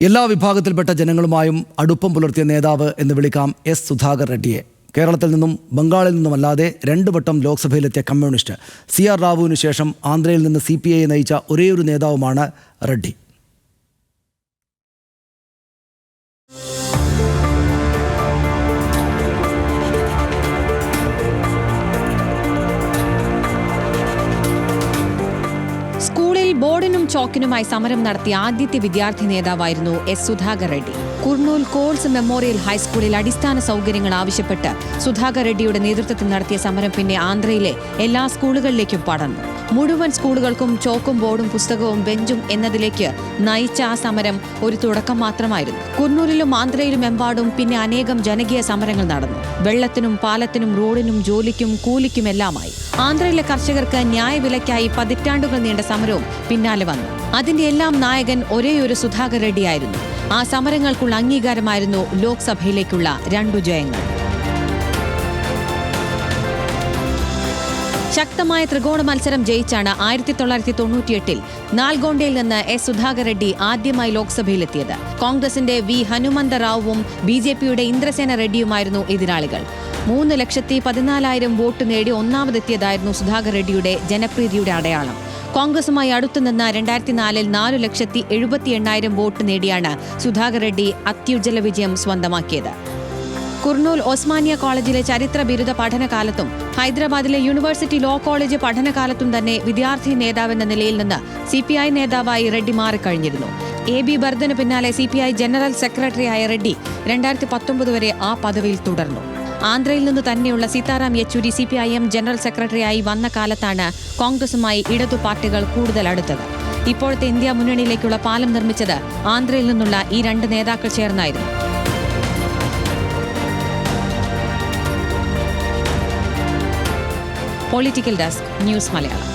എല്ലാ വിഭാഗത്തിൽപ്പെട്ട ജനങ്ങളുമായും അടുപ്പം പുലർത്തിയ നേതാവ് എന്ന് വിളിക്കാം എസ് സുധാകർ റെഡ്ഡിയെ. കേരളത്തിൽ നിന്നും ബംഗാളിൽ നിന്നുമല്ലാതെ 2 വട്ടം ലോക്സഭയിലെത്തിയ കമ്മ്യൂണിസ്റ്റ് CR റാവുവിനു ശേഷം ആന്ധ്രയിൽ നിന്ന് CPI നയിച്ച ഒരേയൊരു നേതാവുമാണ് റെഡ്ഡി. സ്കൂളിൽ ബോർഡിനും ചോക്കിനുമായി സമരം നടത്തിയ ആദ്യത്തെ വിദ്യാർത്ഥി നേതാവായിരുന്നു S Sudhakar Reddy. Kurnool calls memorial ഹൈസ്കൂളിൽ അടിസ്ഥാന സൗകര്യങ്ങൾ ആവശ്യപ്പെട്ട് സുധാകർ റെഡ്ഡിയുടെ നേതൃത്വത്തിൽ നടത്തിയ സമരം പിന്നെ ആന്ധ്രയിലെ എല്ലാ സ്കൂളുകളിലേക്കും പടർന്നു. മുഴുവൻ സ്കൂളുകൾക്കും ചോക്കും ബോർഡും പുസ്തകവും ബെഞ്ചും എന്നതിലേക്ക് നയിച്ച ആ സമരം ഒരു തുടക്കം മാത്രമായിരുന്നു. കുർണൂലിലും ആന്ധ്രയിലും എമ്പാടും പിന്നെ അനേകം ജനകീയ സമരങ്ങൾ നടന്നു. വെള്ളത്തിനും പാലത്തിനും റോഡിനും ജോലിക്കും കൂലിക്കുമെല്ലാമായി ആന്ധ്രയിലെ കർഷകർക്ക് ന്യായവിലയ്ക്കായി പതിറ്റാണ്ടുകൾ നീണ്ട സമരവും പിന്നാലെ വന്നു. അതിന്റെ എല്ലാം നായകൻ ഒരേയൊരു സുധാകർ റെഡ്ഡിയായിരുന്നു. ആ സമരങ്ങൾക്കുള്ള അംഗീകാരമായിരുന്നു ലോക്സഭയിലേക്കുള്ള 2 ജയങ്ങൾ. ശക്തമായ ത്രികോണ മത്സരം ജയിച്ചാണ് 1998 നാൽഗോണ്ടയിൽ നിന്ന് എസ് സുധാകർ റെഡ്ഡി ആദ്യമായി ലോക്സഭയിലെത്തിയത്. കോൺഗ്രസിന്റെ വി ഹനുമന്ത റാവുവും BJPയുടെ ഇന്ദ്രസേന റെഡ്ഡിയുമായിരുന്നു എതിരാളികൾ. 3,14,000 വോട്ട് നേടി ഒന്നാമതെത്തിയതായിരുന്നു സുധാകർ റെഡ്ഡിയുടെ ജനപ്രീതിയുടെ അടയാളം. കോൺഗ്രസുമായി അടുത്തുനിന്ന് 2004 4,78,000 വോട്ട് നേടിയാണ് സുധാകർ റെഡ്ഡി അത്യുജ്വല വിജയം സ്വന്തമാക്കിയത്. കുർണൂൽ ഒസ്മാനിയ കോളേജിലെ ചരിത്ര ബിരുദ പഠനകാലത്തും ഹൈദരാബാദിലെ യൂണിവേഴ്സിറ്റി ലോ കോളേജ് പഠനകാലത്തും തന്നെ വിദ്യാർത്ഥി നേതാവെന്ന നിലയിൽ നിന്ന് CPI നേതാവായി റെഡ്ഡി മാറിക്കഴിഞ്ഞിരുന്നു. AB ബർദന് പിന്നാലെ CPI ജനറൽ സെക്രട്ടറിയായ റെഡ്ഡി 2019 വരെ ആ പദവിയിൽ തുടർന്നു. ആന്ധ്രയിൽ നിന്ന് തന്നെയുള്ള സീതാറാം യെച്ചൂരി CPIM ജനറൽ സെക്രട്ടറിയായി വന്ന കാലത്താണ് കോൺഗ്രസുമായി ഇടതു പാർട്ടികൾ കൂടുതൽ അടുത്തത്. ഇപ്പോഴത്തെ ഇന്ത്യ മുന്നണിയിലേക്കുള്ള പാലം നിർമ്മിച്ചത് ആന്ധ്രയിൽ നിന്നുള്ള ഈ 2 നേതാക്കൾ ചേർന്നായിരുന്നു. Political desk, news Malayalam.